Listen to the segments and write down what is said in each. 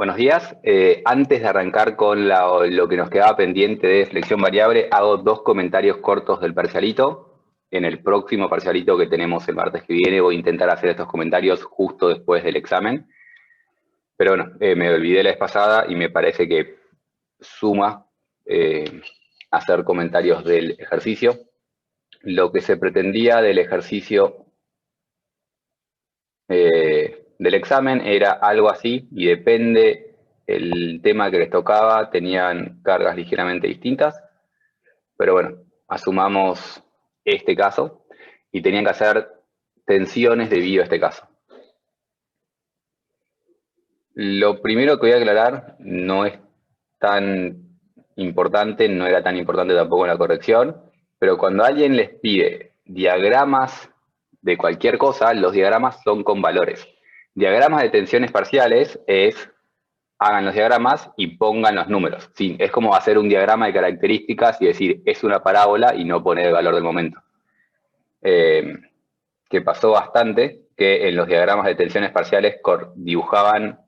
Buenos días. Antes de arrancar con lo que nos quedaba pendiente de flexión variable, hago dos comentarios cortos del parcialito. En el próximo parcialito que tenemos el martes que viene voy a intentar hacer estos comentarios justo después del examen. Pero bueno, me olvidé la vez pasada y me parece que suma hacer comentarios del ejercicio. Lo que se pretendía del ejercicio del examen era algo así, y depende el tema que les tocaba, tenían cargas ligeramente distintas, pero bueno, asumamos este caso, y tenían que hacer tensiones debido a este caso. Lo primero que voy a aclarar no es tan importante, no era tan importante tampoco en la corrección, pero cuando alguien les pide diagramas de cualquier cosa, los diagramas son con valores. Diagramas de tensiones parciales hagan los diagramas y pongan los números. Sí, es como hacer un diagrama de características y decir, es una parábola y no poner el valor del momento. Que pasó bastante, que en los diagramas de tensiones parciales dibujaban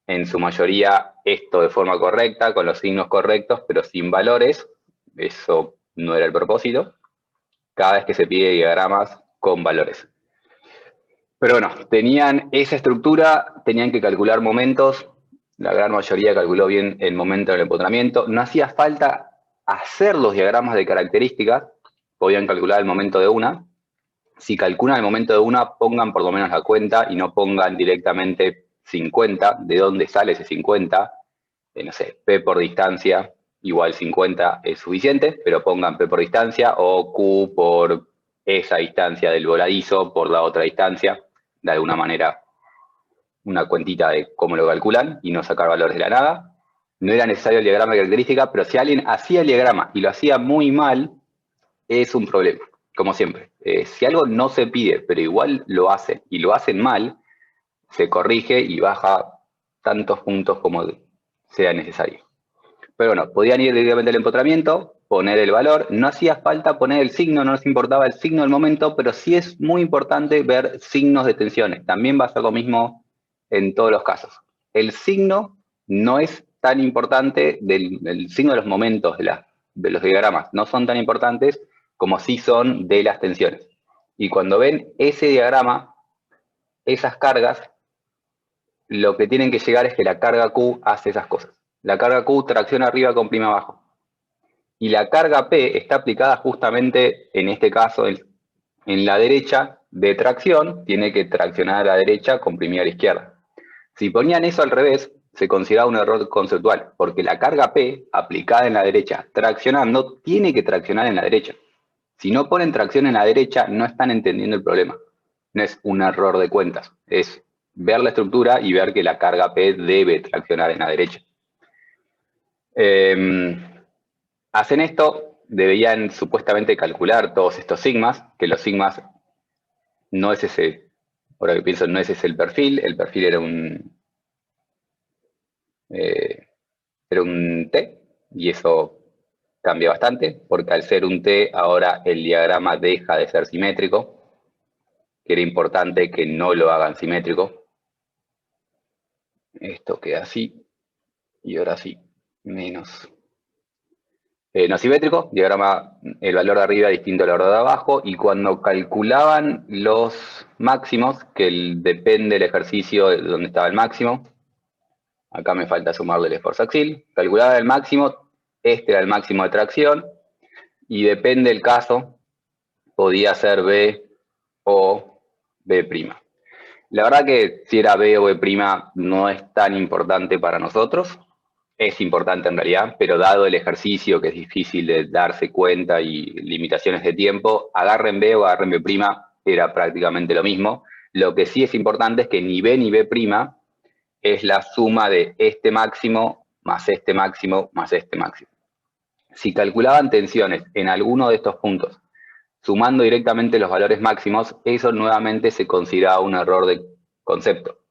en su mayoría esto de forma correcta, con los signos correctos, pero sin valores. Eso no era el propósito. Cada vez que se pide diagramas con valores. Pero bueno, tenían esa estructura, tenían que calcular momentos. La gran mayoría calculó bien el momento del empotramiento. No hacía falta hacer los diagramas de características, podían calcular el momento de una. Si calculan el momento de una, pongan por lo menos la cuenta y no pongan directamente 50. ¿De dónde sale ese 50? No sé, P por distancia igual 50 es suficiente, pero pongan P por distancia o Q por esa distancia del voladizo por la otra distancia. De alguna manera, una cuentita de cómo lo calculan y no sacar valores de la nada. No era necesario el diagrama de característica, pero si alguien hacía el diagrama y lo hacía muy mal, es un problema, como siempre. Si algo no se pide, pero igual lo hacen y lo hacen mal, se corrige y baja tantos puntos como sea necesario. Pero bueno, podían ir directamente al empotramiento, poner el valor. No hacía falta poner el signo, no les importaba el signo del momento, pero sí es muy importante ver signos de tensiones. También va a ser lo mismo en todos los casos. El signo no es tan importante, el signo de los momentos de los diagramas no son tan importantes como sí son de las tensiones. Y cuando ven ese diagrama, esas cargas, lo que tienen que llegar es que la carga Q hace esas cosas. La carga Q tracciona arriba con prima abajo. Y la carga P está aplicada justamente, en este caso, en la derecha de tracción, tiene que traccionar a la derecha, comprimir a la izquierda. Si ponían eso al revés, se consideraba un error conceptual, porque la carga P, aplicada en la derecha, traccionando, tiene que traccionar en la derecha. Si no ponen tracción en la derecha, no están entendiendo el problema. No es un error de cuentas, es ver la estructura y ver que la carga P debe traccionar en la derecha. Hacen esto, deberían supuestamente calcular todos estos sigmas, que los sigmas no es ese, ahora que pienso, no es ese el perfil era un T, y eso cambia bastante, porque al ser un T, ahora el diagrama deja de ser simétrico, que era importante que no lo hagan simétrico. Esto queda así, y ahora sí, menos. No simétrico, diagrama, el valor de arriba distinto al valor de abajo, y cuando calculaban los máximos, que depende del ejercicio de donde estaba el máximo, acá me falta sumarle el esfuerzo axil, calculaba el máximo, este era el máximo de tracción, y depende del caso, podía ser B o B'. La verdad que si era B o B' no es tan importante para nosotros. Es importante en realidad, pero dado el ejercicio que es difícil de darse cuenta y limitaciones de tiempo, agarren B o agarren B', era prácticamente lo mismo. Lo que sí es importante es que ni B ni B' es la suma de este máximo más este máximo más este máximo. Si calculaban tensiones en alguno de estos puntos, sumando directamente los valores máximos, eso nuevamente se considera un error de concepto,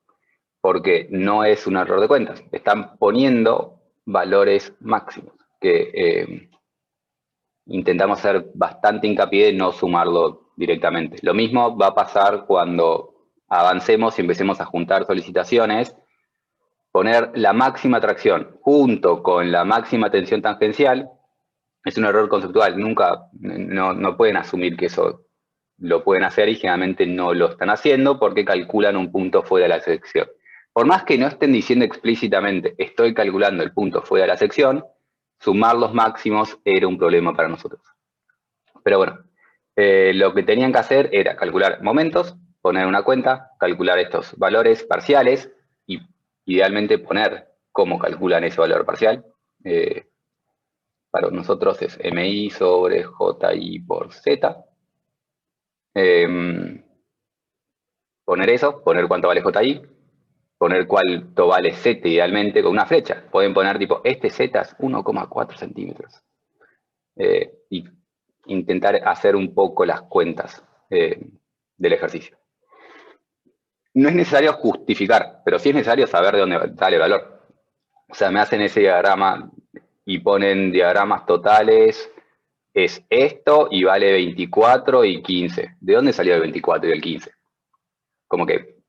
porque no es un error de cuentas. Están poniendo valores máximos, que intentamos hacer bastante hincapié en no sumarlo directamente. Lo mismo va a pasar cuando avancemos y empecemos a juntar solicitaciones, poner la máxima tracción junto con la máxima tensión tangencial es un error conceptual. Nunca, no pueden asumir que eso lo pueden hacer y generalmente no lo están haciendo porque calculan un punto fuera de la sección. Por más que no estén diciendo explícitamente, estoy calculando el punto fuera de la sección, sumar los máximos era un problema para nosotros. Pero bueno, lo que tenían que hacer era calcular momentos, poner una cuenta, calcular estos valores parciales y idealmente poner cómo calculan ese valor parcial. Para nosotros es MI sobre JI por Z. Poner eso, poner cuánto vale JI, poner cuánto vale Z idealmente con una flecha. Pueden poner tipo, este Z es 1,4 centímetros. Y intentar hacer un poco las cuentas del ejercicio. No es necesario justificar, pero sí es necesario saber de dónde sale el valor. O sea, me hacen ese diagrama y ponen diagramas totales, es esto y vale 24 y 15. ¿De dónde salió el 24 y el 15? Como que,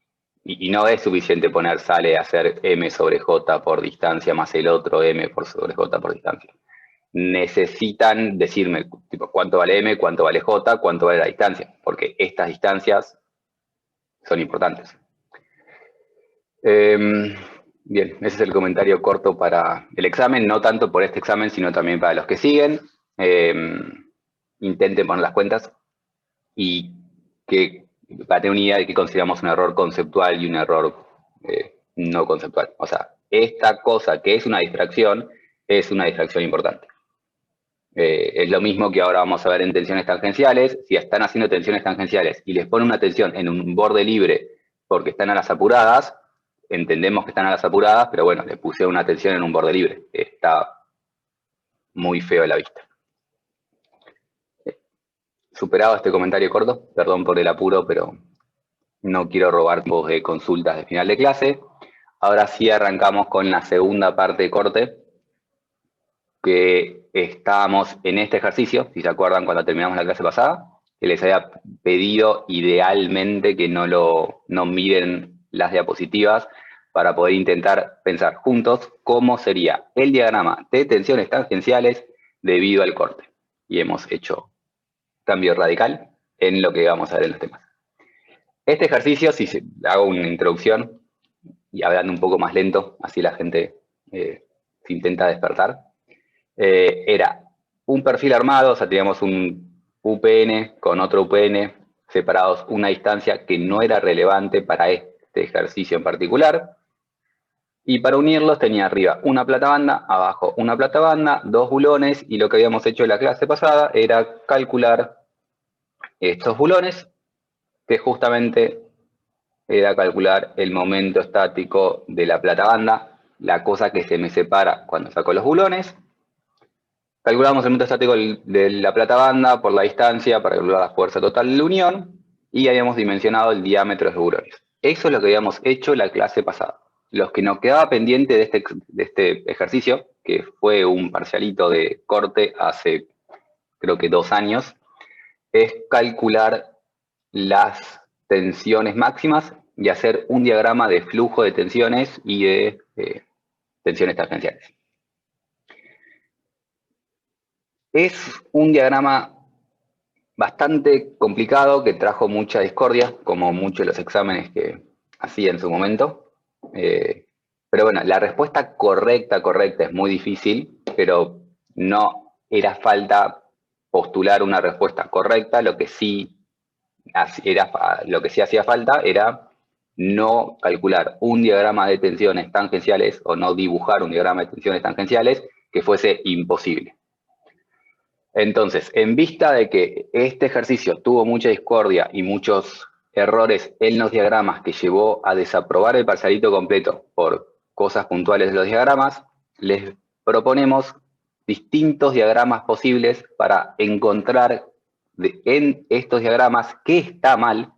y no es suficiente poner sale a hacer M sobre J por distancia más el otro M sobre J por distancia. Necesitan decirme tipo, cuánto vale M, cuánto vale J, cuánto vale la distancia, porque estas distancias son importantes. Bien, ese es el comentario corto para el examen, no tanto por este examen, sino también para los que siguen. Intenten poner las cuentas y que para tener una idea de qué consideramos un error conceptual y un error no conceptual. O sea, esta cosa que es una distracción importante. Es lo mismo que ahora vamos a ver en tensiones tangenciales. Si están haciendo tensiones tangenciales y les ponen una tensión en un borde libre porque están a las apuradas, entendemos que están a las apuradas, pero bueno, le puse una tensión en un borde libre. Está muy feo a la vista. Superado este comentario corto, perdón por el apuro, pero no quiero robar tiempos de consultas de final de clase. Ahora sí arrancamos con la segunda parte de corte, que estábamos en este ejercicio, si se acuerdan cuando terminamos la clase pasada, que les había pedido idealmente que no miren las diapositivas para poder intentar pensar juntos cómo sería el diagrama de tensiones tangenciales debido al corte. Y hemos hecho cambio radical en lo que vamos a ver en los temas. Este ejercicio, si hago una introducción y hablando un poco más lento, así la gente se intenta despertar, era un perfil armado, o sea, teníamos un UPN con otro UPN separados una distancia que no era relevante para este ejercicio en particular. Y para unirlos tenía arriba una platabanda, abajo una platabanda, dos bulones, y lo que habíamos hecho en la clase pasada era calcular estos bulones, que justamente era calcular el momento estático de la platabanda, la cosa que se me separa cuando saco los bulones. Calculamos el momento estático de la platabanda por la distancia para calcular la fuerza total de la unión y habíamos dimensionado el diámetro de los bulones. Eso es lo que habíamos hecho la clase pasada. Los que nos quedaba pendiente de este ejercicio, que fue un parcialito de corte hace creo que 2 años, es calcular las tensiones máximas y hacer un diagrama de flujo de tensiones y de tensiones tangenciales. Es un diagrama bastante complicado que trajo mucha discordia, como muchos de los exámenes que hacía en su momento. Pero bueno, la respuesta correcta es muy difícil, pero no era falta postular una respuesta correcta, lo que sí hacía falta era no calcular un diagrama de tensiones tangenciales o no dibujar un diagrama de tensiones tangenciales que fuese imposible. Entonces, en vista de que este ejercicio tuvo mucha discordia y muchos errores en los diagramas que llevó a desaprobar el parcialito completo por cosas puntuales de los diagramas, les proponemos distintos diagramas posibles para encontrar en estos diagramas qué está mal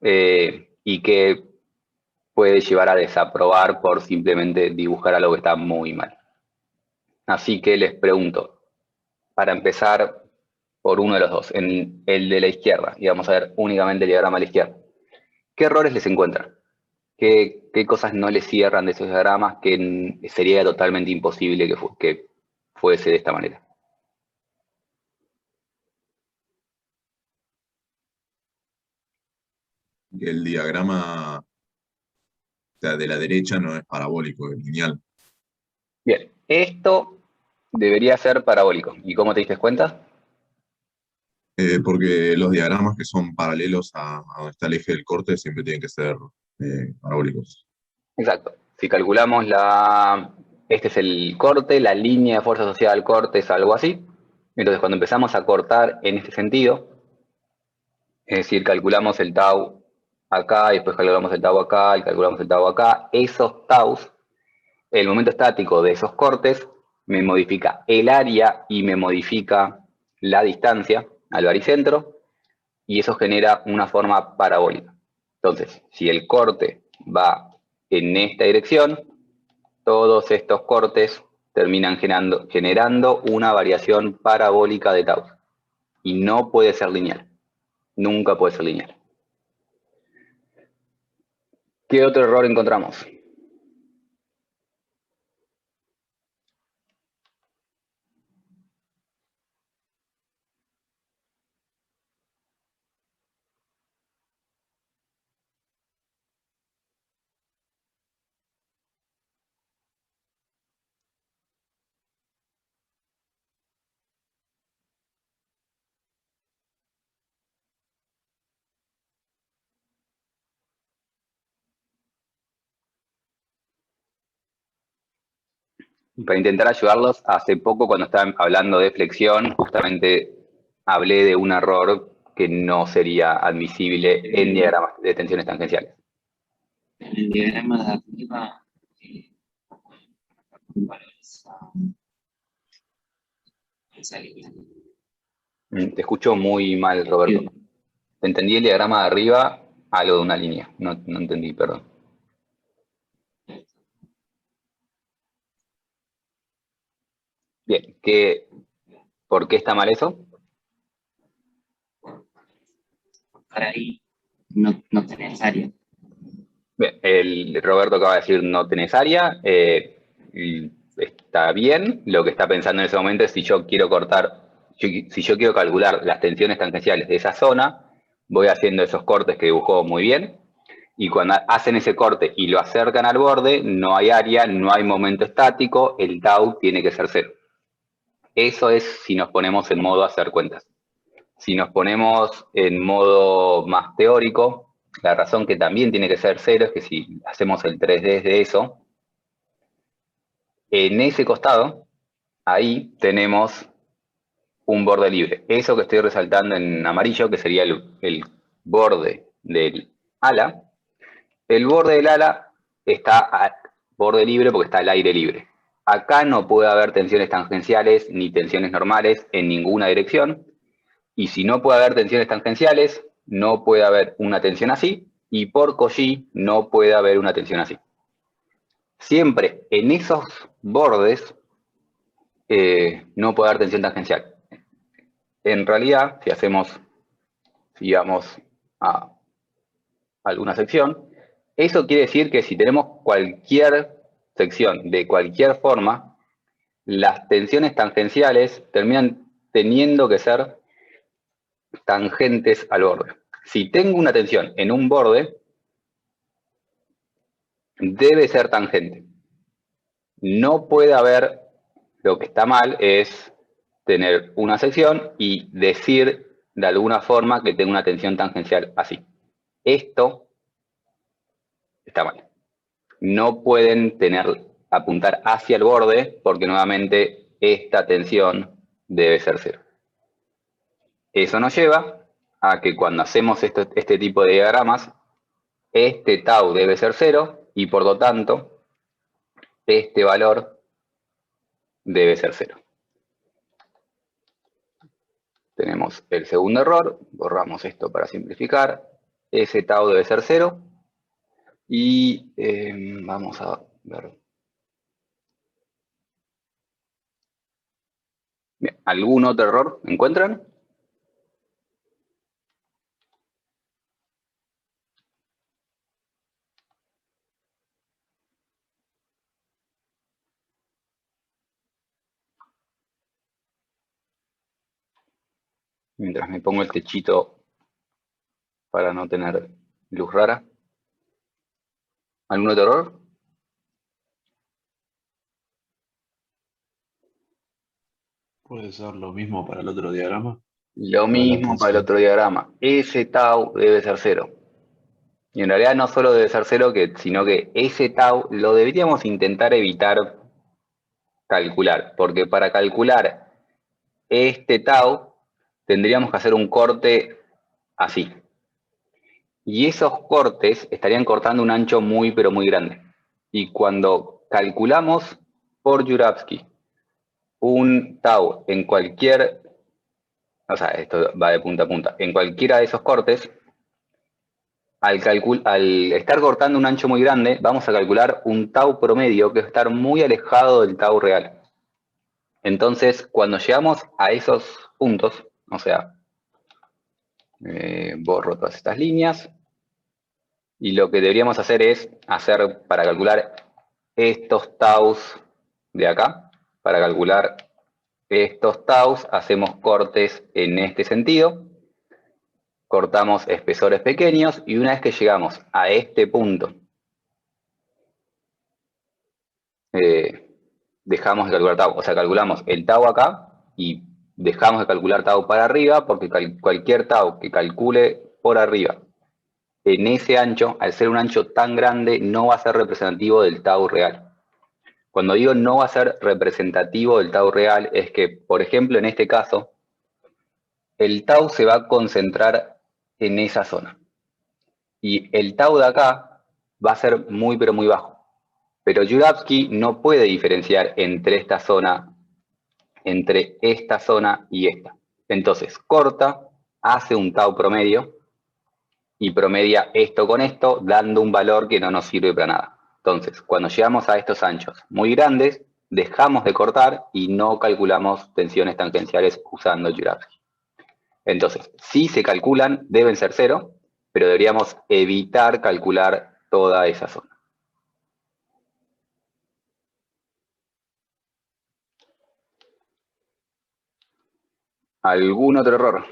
y qué puede llevar a desaprobar por simplemente dibujar algo que está muy mal. Así que les pregunto, para empezar por uno de los dos, en el de la izquierda, y vamos a ver únicamente el diagrama a la izquierda. ¿Qué errores les encuentran? ¿Qué cosas no le cierran de esos diagramas que sería totalmente imposible que fuese de esta manera? El diagrama, o sea, de la derecha no es parabólico, es lineal. Bien, esto debería ser parabólico. ¿Y cómo te diste cuenta? Porque los diagramas que son paralelos a donde está el eje del corte siempre tienen que ser parabólicos. Exacto. Si calculamos este es el corte, la línea de fuerza asociada al corte es algo así. Entonces, cuando empezamos a cortar en este sentido, es decir, calculamos el tau acá, y después calculamos el tau acá, y calculamos el tau acá, esos taus, el momento estático de esos cortes, me modifica el área y me modifica la distancia al baricentro, y eso genera una forma parabólica. Entonces, si el corte va en esta dirección, todos estos cortes terminan generando una variación parabólica de tau. Y no puede ser lineal. Nunca puede ser lineal. ¿Qué otro error encontramos? Para intentar ayudarlos, hace poco cuando estaban hablando de flexión, justamente hablé de un error que no sería admisible en diagramas de tensiones tangenciales. En el diagrama de arriba, valoriza esa línea. Te escucho muy mal, Roberto. Entendí el diagrama de arriba, algo de una línea. No entendí, perdón. Bien, ¿por qué está mal eso? Para ahí no tenés área. Bien, el Roberto acaba de decir no tenés área. Está bien. Lo que está pensando en ese momento es si yo quiero si yo quiero calcular las tensiones tangenciales de esa zona, voy haciendo esos cortes que dibujó muy bien. Y cuando hacen ese corte y lo acercan al borde, no hay área, no hay momento estático, el tau tiene que ser cero. Eso es si nos ponemos en modo hacer cuentas. Si nos ponemos en modo más teórico, la razón que también tiene que ser cero es que si hacemos el 3D de eso, en ese costado, ahí tenemos un borde libre. Eso que estoy resaltando en amarillo, que sería el borde del ala, el borde del ala está a borde libre porque está al aire libre. Acá no puede haber tensiones tangenciales ni tensiones normales en ninguna dirección. Y si no puede haber tensiones tangenciales, no puede haber una tensión así. Y por Cauchy no puede haber una tensión así. Siempre en esos bordes no puede haber tensión tangencial. En realidad, si vamos a alguna sección, eso quiere decir que si tenemos cualquier sección de cualquier forma, las tensiones tangenciales terminan teniendo que ser tangentes al borde. Si tengo una tensión en un borde, debe ser tangente. No puede haber, lo que está mal es tener una sección y decir de alguna forma que tengo una tensión tangencial así. Esto está mal. No pueden apuntar hacia el borde porque nuevamente esta tensión debe ser cero. Eso nos lleva a que cuando hacemos este tipo de diagramas, este tau debe ser cero y por lo tanto este valor debe ser cero. Tenemos el segundo error, borramos esto para simplificar, ese tau debe ser cero y vamos a ver. Bien, ¿algún otro error encuentran? Mientras me pongo el techito para no tener luz rara. ¿Algún otro error? Puede ser lo mismo para el otro diagrama. Lo Para la mismo para el tensión. otro diagrama. Ese tau debe ser 0. Y en realidad no solo debe ser 0, sino que ese tau lo deberíamos intentar evitar calcular. Porque para calcular este tau tendríamos que hacer un corte así. Y esos cortes estarían cortando un ancho muy, pero muy grande. Y cuando calculamos por Juravsky un tau en cualquier, o sea, esto va de punta a punta, en cualquiera de esos cortes, al estar cortando un ancho muy grande, vamos a calcular un tau promedio que va a estar muy alejado del tau real. Entonces, cuando llegamos a esos puntos, o sea, borro todas estas líneas, y lo que deberíamos hacer es para calcular estos taus de acá, para calcular estos taus, hacemos cortes en este sentido, cortamos espesores pequeños, y una vez que llegamos a este punto, dejamos de calcular tau. O sea, calculamos el tau acá y dejamos de calcular tau para arriba, porque cualquier tau que calcule por arriba en ese ancho, al ser un ancho tan grande, no va a ser representativo del tau real. Cuando digo no va a ser representativo del tau real, es que, por ejemplo, en este caso, el tau se va a concentrar en esa zona. Y el tau de acá va a ser muy, pero muy bajo. Pero Juravsky no puede diferenciar entre esta zona y esta. Entonces, corta, hace un tau promedio y promedia esto con esto, dando un valor que no nos sirve para nada. Entonces, cuando llegamos a estos anchos muy grandes, dejamos de cortar y no calculamos tensiones tangenciales usando Juravsky. Entonces, si se calculan, deben ser 0, pero deberíamos evitar calcular toda esa zona. ¿Algún otro error?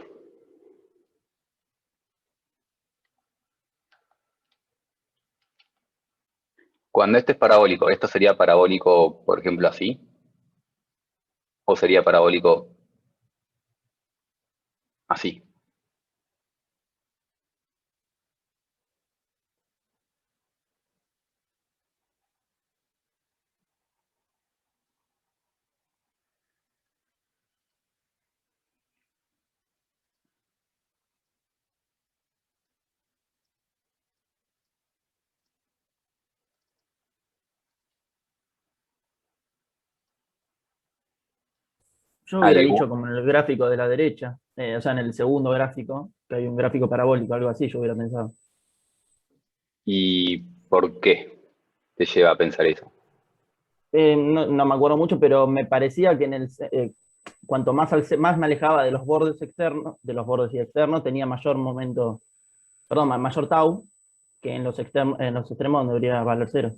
Cuando este es parabólico, ¿esto sería parabólico, por ejemplo, así? ¿O sería parabólico así? Yo hubiera dicho como en el gráfico de la derecha, o sea, en el segundo gráfico, que hay un gráfico parabólico, algo así, yo hubiera pensado. ¿Y por qué te lleva a pensar eso? No me acuerdo mucho, pero me parecía que cuanto más me alejaba de los bordes externos, de los bordes y externos, tenía mayor momento, perdón, mayor tau, que en los extremos donde debería valer 0.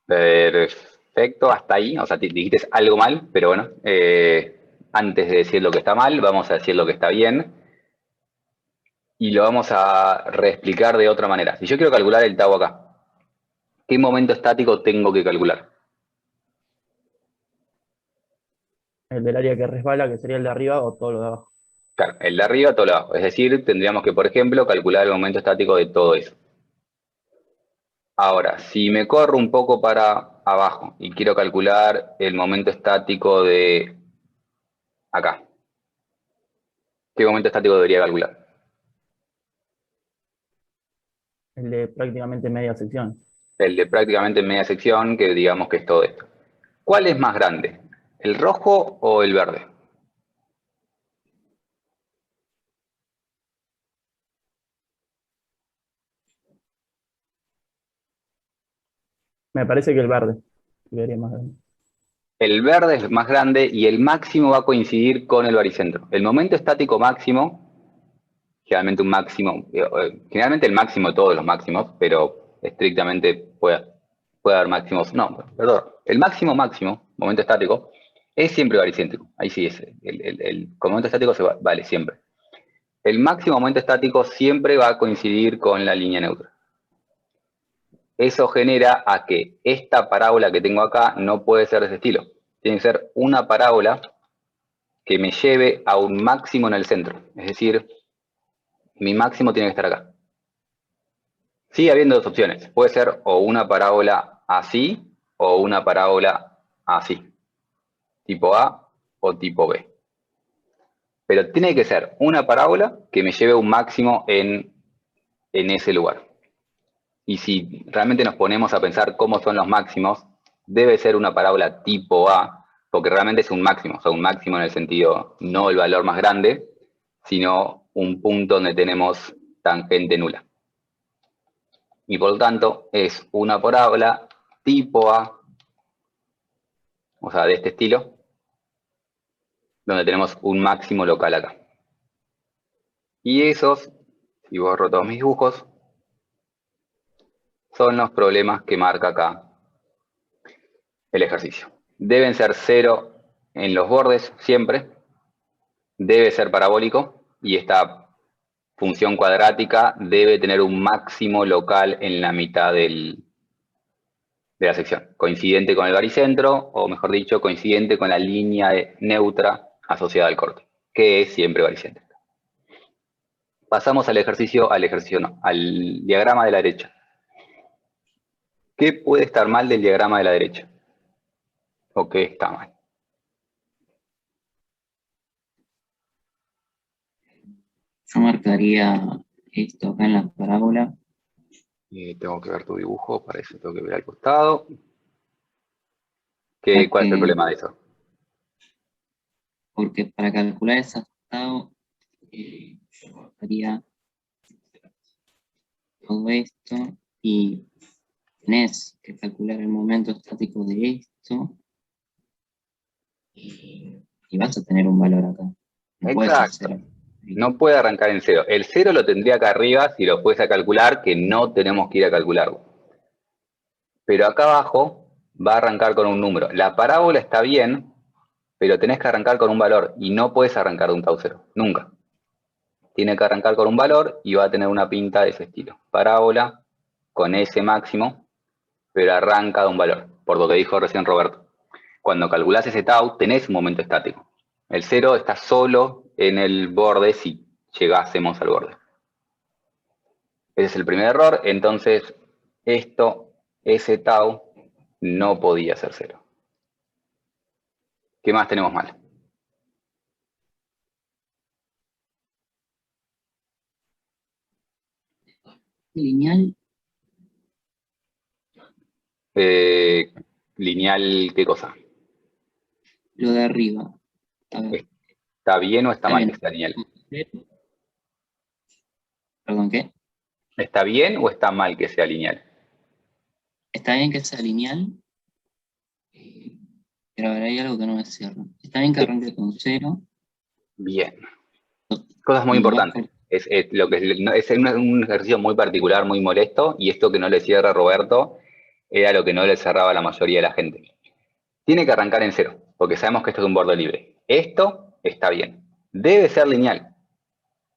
Perfecto, hasta ahí. O sea, dijiste algo mal, pero bueno, antes de decir lo que está mal, vamos a decir lo que está bien. Y lo vamos a reexplicar de otra manera. Si yo quiero calcular el tau acá, ¿qué momento estático tengo que calcular? El del área que resbala, que sería el de arriba, o todo lo de abajo. Claro, el de arriba, todo lo de abajo. Es decir, tendríamos que, por ejemplo, calcular el momento estático de todo eso. Ahora, si me corro un poco para abajo y quiero calcular el momento estático de acá, ¿qué momento estático debería calcular? El de prácticamente media sección. El de prácticamente media sección, que digamos que es todo esto. ¿Cuál es más grande? ¿El rojo o el verde? Me parece que el verde sería más grande. El verde es más grande y el máximo va a coincidir con el baricentro. El momento estático máximo, generalmente el máximo de todos los máximos, pero estrictamente puede haber máximos, no, perdón, el máximo, momento estático, Es siempre baricéntrico. Ahí sí es. Con momento estático vale siempre. El máximo momento estático siempre va a coincidir con la línea neutra. Eso genera a que esta parábola que tengo acá no puede ser de ese estilo. Tiene que ser una parábola que me lleve a un máximo en el centro. Es decir, mi máximo tiene que estar acá. Sigue habiendo dos opciones. Puede ser o una parábola así o una parábola así. Tipo A o tipo B. Pero tiene que ser una parábola que me lleve a un máximo en ese lugar. Y si realmente nos ponemos a pensar cómo son los máximos, debe ser una parábola tipo A, porque realmente es un máximo, o sea, un máximo en el sentido no el valor más grande, sino un punto donde tenemos tangente nula. Y por lo tanto es una parábola tipo A, o sea, de este estilo, donde tenemos un máximo local acá. Y esos, si borro todos mis dibujos, son los problemas que marca acá el ejercicio. Deben ser 0 en los bordes siempre, debe ser parabólico y esta función cuadrática debe tener un máximo local en la mitad de la sección, coincidente con el baricentro, o mejor dicho, coincidente con la línea neutra asociada al corte, que es siempre baricéntrica. Pasamos al ejercicio no, al diagrama de la derecha. ¿Qué puede estar mal del diagrama de la derecha? ¿O qué está mal? Yo marcaría esto acá en la parábola. Tengo que ver tu dibujo, para eso tengo que ver al costado. ¿Cuál es el Que, problema de eso? porque para calcular ese estado, yo marcaría todo esto y tenés que calcular el momento estático de esto y vas a tener un valor acá. No puedes Exacto. hacer. No puede arrancar en 0. El 0 lo tendría acá arriba si lo fuese a calcular, que no tenemos que ir a calcularlo. Pero acá abajo va a arrancar con un número. La parábola está bien, pero tenés que arrancar con un valor y no puedes arrancar de un tau 0. Nunca. Tiene que arrancar con un valor y va a tener una pinta de ese estilo. Parábola con ese máximo, pero arranca de un valor, por lo que dijo recién Roberto. Cuando calculás ese tau, tenés un momento estático. El 0 está solo en el borde si llegásemos al borde. Ese es el primer error, entonces ese tau, no podía ser 0. ¿Qué más tenemos mal? Lineal, Lineal, ¿qué cosa? lo de arriba. A ver, ¿Está bien o está está mal bien. que sea lineal? Perdón, ¿qué? ¿Está bien o está mal que sea lineal? Está bien que sea lineal, pero ahora hay algo que no me cierra. Está bien que arranque con 0. Bien. Cosas muy Cuando vas importantes. Es un ejercicio muy particular, muy molesto, y esto que no le cierra Roberto era lo que no le cerraba a la mayoría de la gente. Tiene que arrancar en 0, porque sabemos que esto es un borde libre. Esto está bien. Debe ser lineal,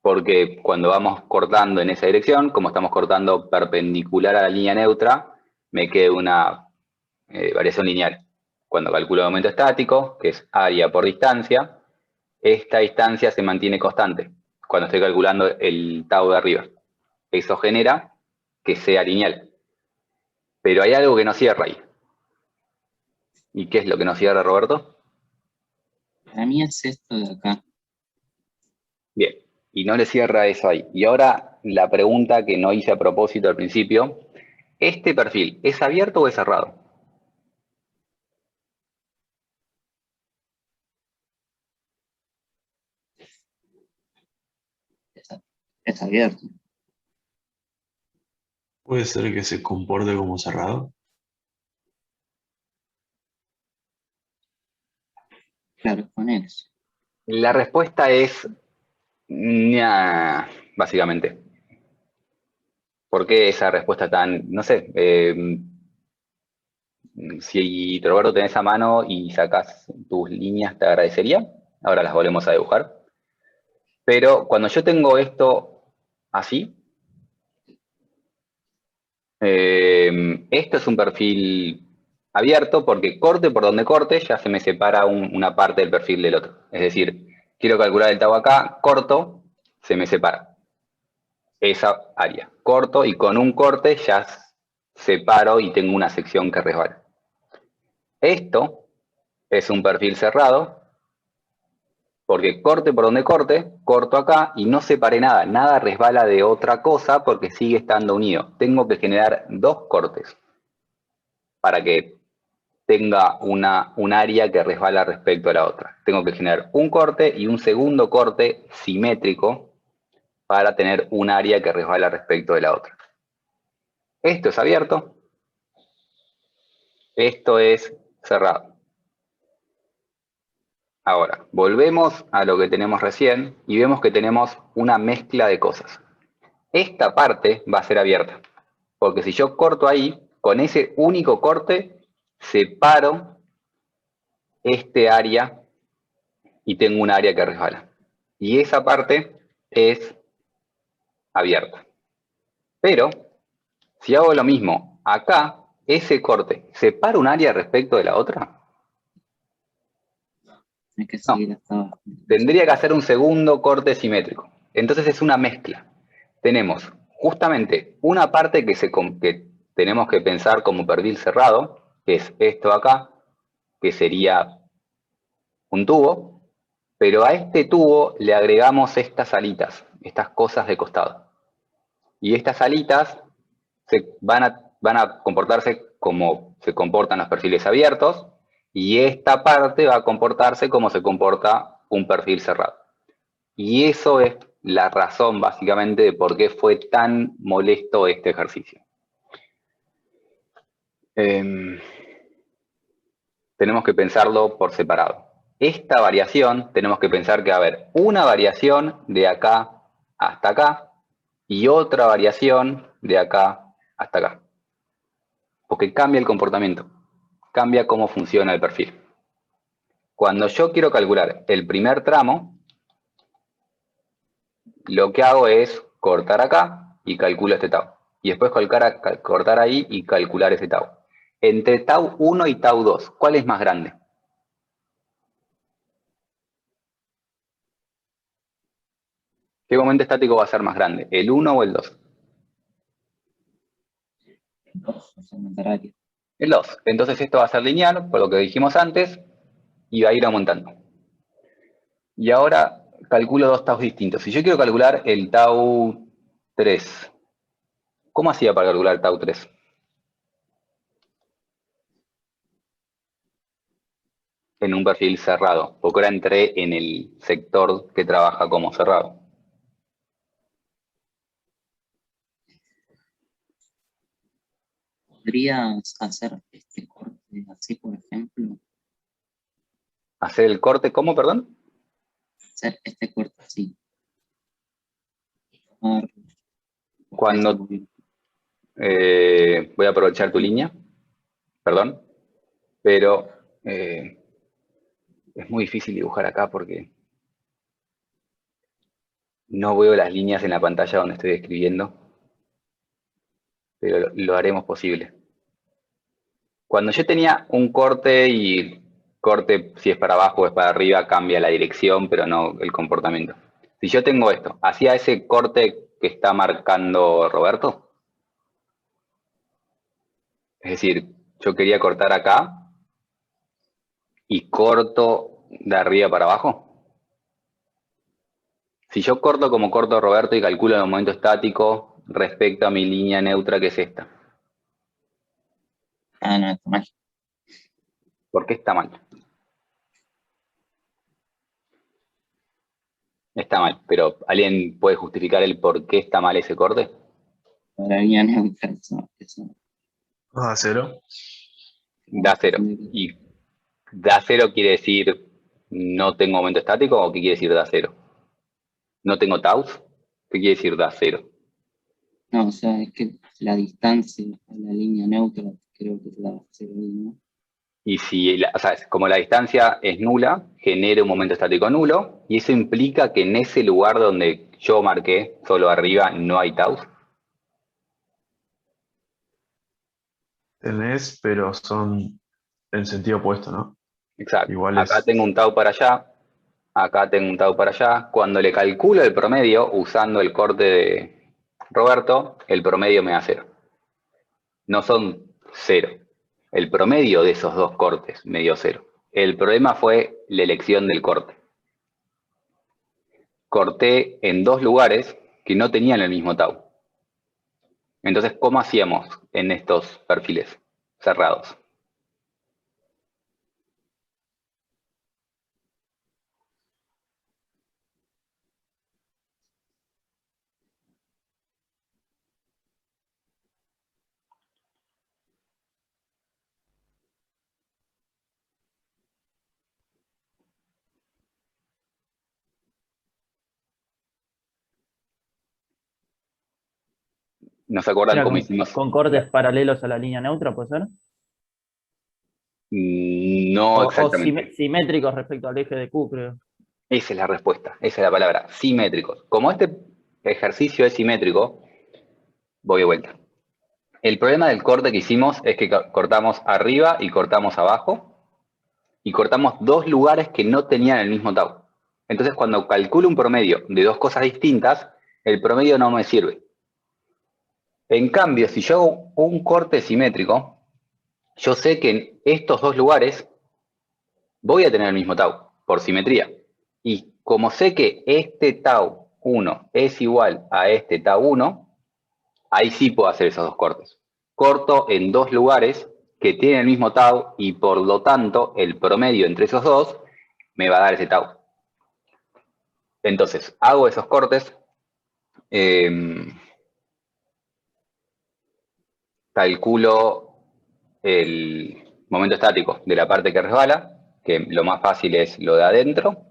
porque cuando vamos cortando en esa dirección, como estamos cortando perpendicular a la línea neutra, me queda una variación lineal. Cuando calculo el momento estático, que es área por distancia, esta distancia se mantiene constante cuando estoy calculando el tau de arriba. Eso genera que sea lineal. Pero hay algo que no cierra ahí. ¿Y qué es lo que no cierra, Roberto? Para mí es esto de acá. Bien, y no le cierra eso ahí. Y ahora la pregunta que no hice a propósito al principio, ¿este perfil es abierto o es cerrado? Es abierto. Puede ser que se comporte como cerrado. Claro, con eso. La respuesta es ña, básicamente. ¿Por qué esa respuesta tan, no sé, Si Roberto tenés a mano y sacás tus líneas, te agradecería. Ahora las volvemos a dibujar. Pero cuando yo tengo esto así, esto es un perfil abierto porque corte por donde corte ya se me separa una parte del perfil del otro. Es decir, quiero calcular el tau acá, corto, se me separa esa área. Corto y con un corte ya separo y tengo una sección que resbala. Esto es un perfil cerrado porque corte por donde corte, corto acá y no separé nada. Nada resbala de otra cosa porque sigue estando unido. Tengo que generar dos cortes para que tenga un área que resbala respecto a la otra. Tengo que generar un corte y un segundo corte simétrico para tener un área que resbala respecto de la otra. Esto es abierto. Esto es cerrado. Ahora, volvemos a lo que tenemos recién y vemos que tenemos una mezcla de cosas. Esta parte va a ser abierta, porque si yo corto ahí, con ese único corte, separo este área y tengo un área que resbala. Y esa parte es abierta. Pero, si hago lo mismo acá, ese corte, ¿separa un área respecto de la otra? Hay que seguir hasta abajo. Tendría que hacer un segundo corte simétrico. Entonces es una mezcla. Tenemos justamente una parte que tenemos que pensar como perfil cerrado, que es esto acá, que sería un tubo, pero a este tubo le agregamos estas alitas, estas cosas de costado. Y estas alitas van a comportarse como se comportan los perfiles abiertos, y esta parte va a comportarse como se comporta un perfil cerrado. Y eso es la razón, básicamente, de por qué fue tan molesto este ejercicio. Tenemos que pensarlo por separado. Esta variación, tenemos que pensar que va a haber una variación de acá hasta acá y otra variación de acá hasta acá. Porque cambia el comportamiento, cambia cómo funciona el perfil. Cuando yo quiero calcular el primer tramo, lo que hago es cortar acá y calculo este tau. Y después cortar ahí y calcular ese tau. Entre tau 1 y tau 2, ¿cuál es más grande? ¿Qué momento estático va a ser más grande? ¿El 1 o el 2? El 2. Entonces esto va a ser lineal, por lo que dijimos antes, y va a ir aumentando. Y ahora calculo dos taus distintos. Si yo quiero calcular el tau 3, ¿cómo hacía para calcular el tau 3? En un perfil cerrado, porque ahora entré en el sector que trabaja como cerrado. ¿Podrías hacer este corte así, por ejemplo? ¿Hacer el corte cómo, perdón? Hacer este corte así. Cuando voy a aprovechar tu línea, perdón, pero es muy difícil dibujar acá porque no veo las líneas en la pantalla donde estoy escribiendo, pero lo haremos posible. Cuando yo tenía un corte y corte, si es para abajo o es para arriba, cambia la dirección, pero no el comportamiento. Si yo tengo esto, ¿hacía ese corte que está marcando Roberto? Es decir, yo quería cortar acá y corto de arriba para abajo. Si yo corto como corto Roberto y calculo el momento estático respecto a mi línea neutra, que es esta. Ah, no, está mal. ¿Por qué está mal? Está mal, pero ¿alguien puede justificar el por qué está mal ese corte? Para línea neutra, eso. ¿A cero? Da cero. ¿Y da cero quiere decir no tengo momento estático o qué quiere decir da cero? ¿No tengo taus? ¿Qué quiere decir da cero? No, o sea, es que la distancia a la línea neutra creo que te daba 0 ahí, ¿no? Y si, o sea, como la distancia es nula, genera un momento estático nulo, y eso implica que en ese lugar donde yo marqué, solo arriba, no hay taus. Tenés, pero son en sentido opuesto, ¿no? Exacto. Acá Iguales. tengo un tau para allá, acá tengo un tau para allá. Cuando le calculo el promedio, usando el corte de Roberto, el promedio me da 0. No son 0. El promedio de esos dos cortes me dio 0. El problema fue la elección del corte. Corté en dos lugares que no tenían el mismo tau. Entonces, ¿cómo hacíamos en estos perfiles cerrados? ¿No se acuerdan Era cómo hicimos? con cortes paralelos a la línea neutra, ¿puede ser? No O exactamente. simétricos respecto al eje de Q, creo. Esa es la respuesta, esa es la palabra, simétricos. Como este ejercicio es simétrico, voy de vuelta. El problema del corte que hicimos es que cortamos arriba y cortamos abajo, y cortamos dos lugares que no tenían el mismo tau. Entonces, cuando calculo un promedio de dos cosas distintas, el promedio no me sirve. En cambio, si yo hago un corte simétrico, yo sé que en estos dos lugares voy a tener el mismo tau, por simetría. Y como sé que este tau 1 es igual a este tau 1, ahí sí puedo hacer esos dos cortes. Corto en dos lugares que tienen el mismo tau y por lo tanto el promedio entre esos dos me va a dar ese tau. Entonces, hago esos cortes, calculo el momento estático de la parte que resbala, que lo más fácil es lo de adentro,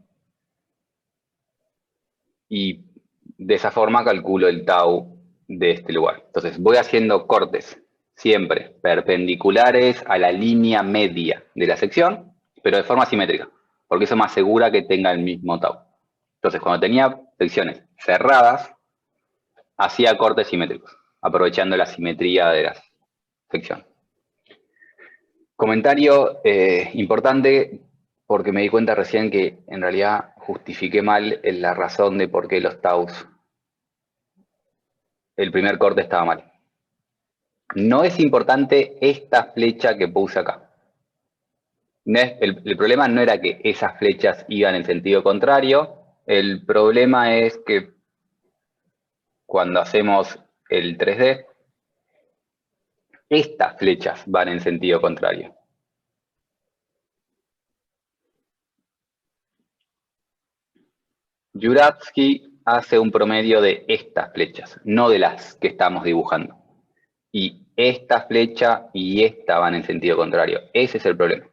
y de esa forma calculo el tau de este lugar. Entonces voy haciendo cortes siempre perpendiculares a la línea media de la sección, pero de forma simétrica, porque eso me asegura que tenga el mismo tau. Entonces cuando tenía secciones cerradas, hacía cortes simétricos, aprovechando la simetría de la sección. Comentario importante, porque me di cuenta recién que en realidad justifiqué mal la razón de por qué los taus, el primer corte estaba mal. No es importante esta flecha que puse acá. No es, el problema no era que esas flechas iban en sentido contrario, el problema es que cuando hacemos el 3D, estas flechas van en sentido contrario. Juravsky hace un promedio de estas flechas, no de las que estamos dibujando. Y esta flecha y esta van en sentido contrario. Ese es el problema.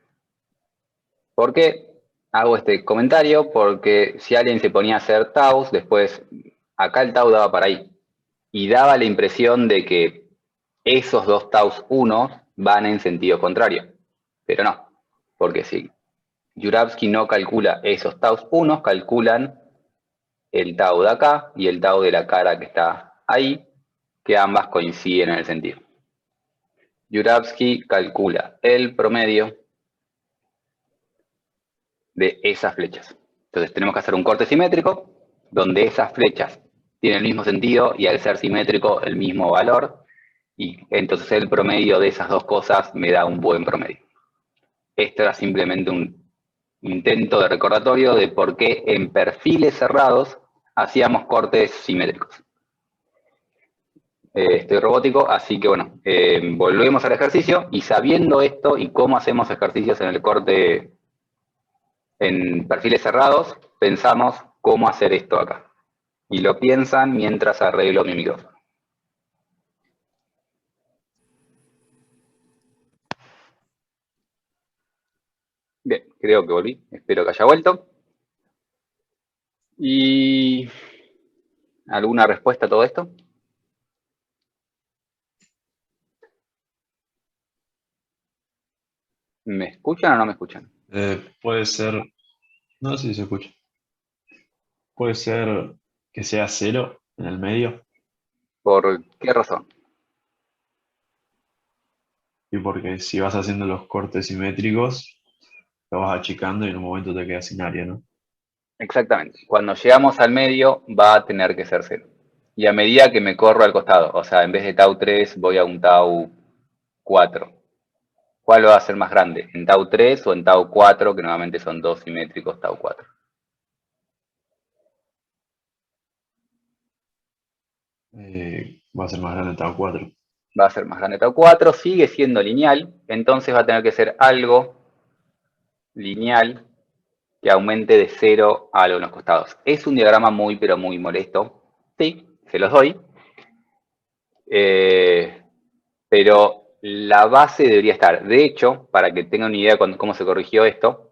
¿Por qué hago este comentario? Porque si alguien se ponía a hacer taus, después acá el tau daba para ahí. Y daba la impresión de que esos dos taus 1 van en sentido contrario. Pero no, porque si Juravsky no calcula esos taus 1, calculan el tau de acá y el tau de la cara que está ahí, que ambas coinciden en el sentido. Juravsky calcula el promedio de esas flechas. Entonces tenemos que hacer un corte simétrico, donde esas flechas tienen el mismo sentido y al ser simétrico el mismo valor, y entonces el promedio de esas dos cosas me da un buen promedio. Esto era simplemente un intento de recordatorio de por qué en perfiles cerrados hacíamos cortes simétricos. Estoy robótico, así que bueno, volvemos al ejercicio y sabiendo esto y cómo hacemos ejercicios en el corte en perfiles cerrados, pensamos cómo hacer esto acá. Y lo piensan mientras arreglo mi micrófono. Bien, creo que volví, espero que haya vuelto. ¿Y alguna respuesta a todo esto? ¿Me escuchan o no me escuchan? Puede ser, no sé si se escucha. Puede ser que sea cero en el medio ¿Por qué razón? y porque si vas haciendo los cortes simétricos, lo vas achicando y en un momento te quedas sin área, ¿no? Exactamente. Cuando llegamos al medio va a tener que ser 0. Y a medida que me corro al costado, o sea, en vez de tau 3 voy a un tau 4. ¿Cuál va a ser más grande? ¿En tau 3 o en tau 4, que normalmente son dos simétricos tau 4? Va a ser más grande tau 4. Va a ser más grande tau 4, sigue siendo lineal, entonces va a tener que ser algo lineal que aumente de 0 a algo en los costados. Es un diagrama muy, pero muy molesto. Sí, se los doy. Pero la base debería estar. De hecho, para que tengan una idea de cómo se corrigió esto,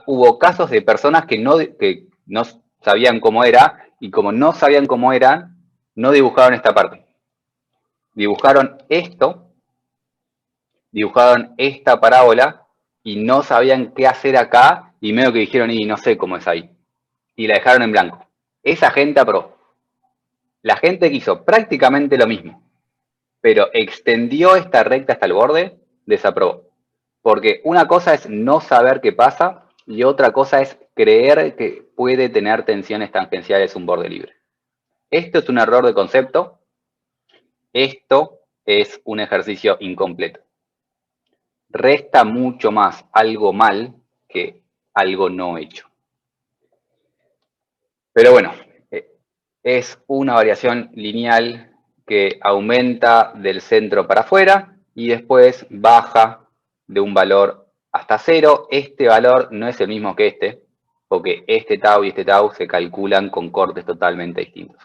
hubo casos de personas que no sabían cómo era, y como no sabían cómo era, no dibujaron esta parte. Dibujaron esto, dibujaron esta parábola, y no sabían qué hacer acá, y medio que dijeron, y no sé cómo es ahí. Y la dejaron en blanco. Esa gente aprobó. La gente que hizo prácticamente lo mismo, pero extendió esta recta hasta el borde, desaprobó. Porque una cosa es no saber qué pasa y otra cosa es creer que puede tener tensiones tangenciales un borde libre. Esto es un error de concepto. Esto es un ejercicio incompleto. Resta mucho más algo mal que algo no hecho. Pero bueno, es una variación lineal que aumenta del centro para afuera y después baja de un valor hasta 0. Este valor no es el mismo que este, porque este tau y este tau se calculan con cortes totalmente distintos.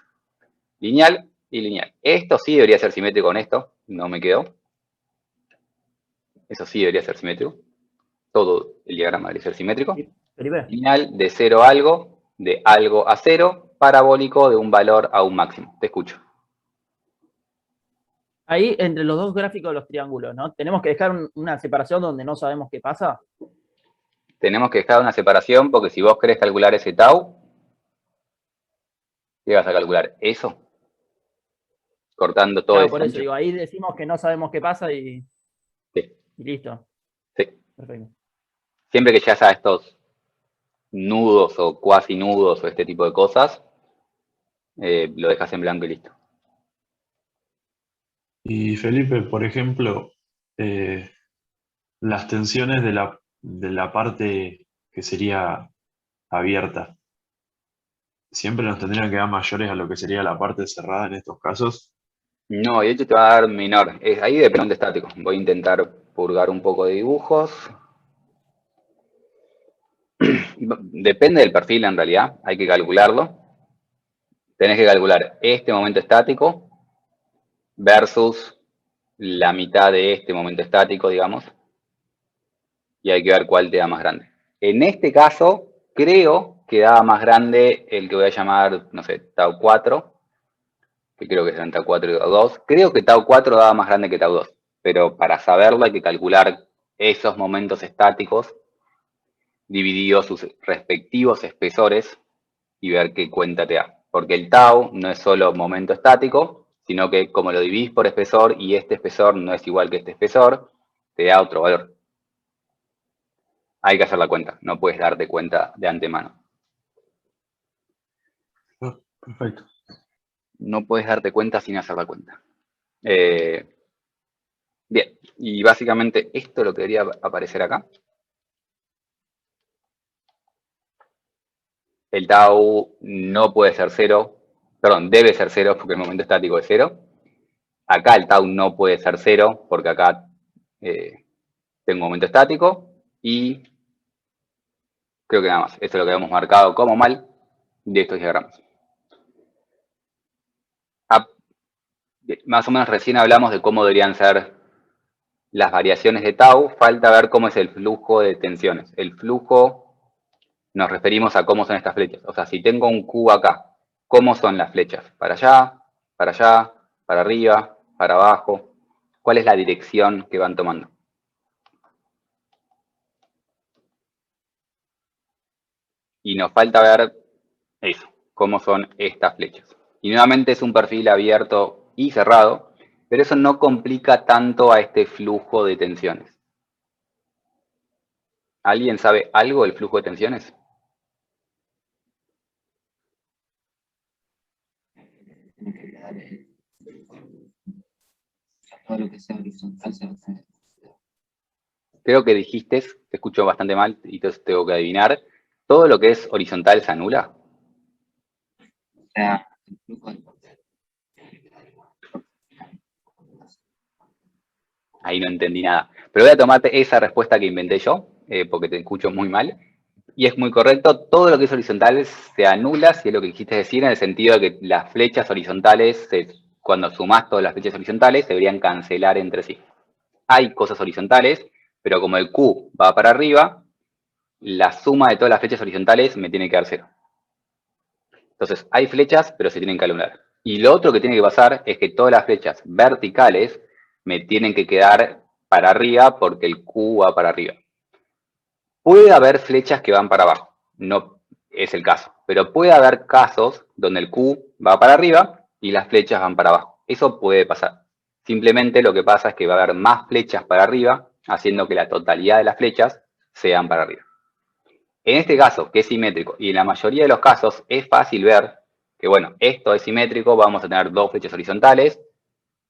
Lineal y lineal. Esto sí debería ser simétrico con esto, no me quedó. Eso sí debería ser simétrico. Todo el diagrama debería ser simétrico. Felipe. Lineal de 0 a algo, de algo a 0, parabólico de un valor a un máximo. Te escucho. Ahí, entre los dos gráficos de los triángulos, ¿no? Tenemos que dejar una separación donde no sabemos qué pasa. Tenemos que dejar una separación porque si vos querés calcular ese tau, ¿qué vas a calcular? Eso, cortando todo Claro, ese por eso ancho. digo, ahí decimos que no sabemos qué pasa y Sí, listo. sí. Perfecto. Siempre que llegas a estos nudos o cuasi nudos o este tipo de cosas, lo dejas en blanco y listo. Y Felipe, por ejemplo, las tensiones de la parte que sería abierta, ¿siempre nos tendrían que dar mayores a lo que sería la parte cerrada en estos casos? No, y de hecho te va a dar menor. Ahí depende de estático. Voy a intentar purgar un poco de dibujos. Depende del perfil en realidad, hay que calcularlo. Tenés que calcular este momento estático versus la mitad de este momento estático, digamos, y hay que ver cuál te da más grande. En este caso, creo que da más grande el que voy a llamar, no sé, tau 4, que creo que serán tau 4 y tau 2. Creo que tau 4 daba más grande que tau 2, pero para saberlo hay que calcular esos momentos estáticos divididos sus respectivos espesores y ver qué cuenta te da. Porque el tau no es solo momento estático, sino que como lo dividís por espesor y este espesor no es igual que este espesor, te da otro valor. Hay que hacer la cuenta, no puedes darte cuenta de antemano. Ah, perfecto. No puedes darte cuenta sin hacer la cuenta. Bien, y básicamente esto lo que debería aparecer acá. El tau no puede ser 0, perdón, debe ser 0 porque el momento estático es 0. Acá el tau no puede ser 0 porque acá tengo un momento estático y creo que nada más. Esto es lo que habíamos marcado como mal de estos diagramas. Más o menos recién hablamos de cómo deberían ser las variaciones de tau. Falta ver cómo es el flujo de tensiones. El flujo nos referimos a cómo son estas flechas. O sea, si tengo un Q acá, ¿cómo son las flechas? Para allá, para arriba, para abajo. ¿Cuál es la dirección que van tomando? Y nos falta ver eso, cómo son estas flechas. Y nuevamente es un perfil abierto y cerrado, pero eso no complica tanto a este flujo de tensiones. ¿Alguien sabe algo del flujo de tensiones? Tiene que quedar todo lo que sea horizontal se va a tener. Creo que dijiste, te escucho bastante mal y entonces tengo que adivinar, ¿todo lo que es horizontal se anula? O sea, el flujo del Ahí no entendí nada. Pero voy a tomarte esa respuesta que inventé yo, porque te escucho muy mal. Y es muy correcto, todo lo que es horizontal se anula, si es lo que quisiste decir, en el sentido de que las flechas horizontales, cuando sumás todas las flechas horizontales, se deberían cancelar entre sí. Hay cosas horizontales, pero como el Q va para arriba, la suma de todas las flechas horizontales me tiene que dar 0. Entonces, hay flechas, pero se tienen que anular. Y lo otro que tiene que pasar es que todas las flechas verticales me tienen que quedar para arriba porque el Q va para arriba. Puede haber flechas que van para abajo, no es el caso, pero puede haber casos donde el Q va para arriba y las flechas van para abajo. Eso puede pasar. Simplemente lo que pasa es que va a haber más flechas para arriba, haciendo que la totalidad de las flechas sean para arriba. En este caso, que es simétrico, y en la mayoría de los casos es fácil ver que, bueno, esto es simétrico, vamos a tener dos flechas horizontales,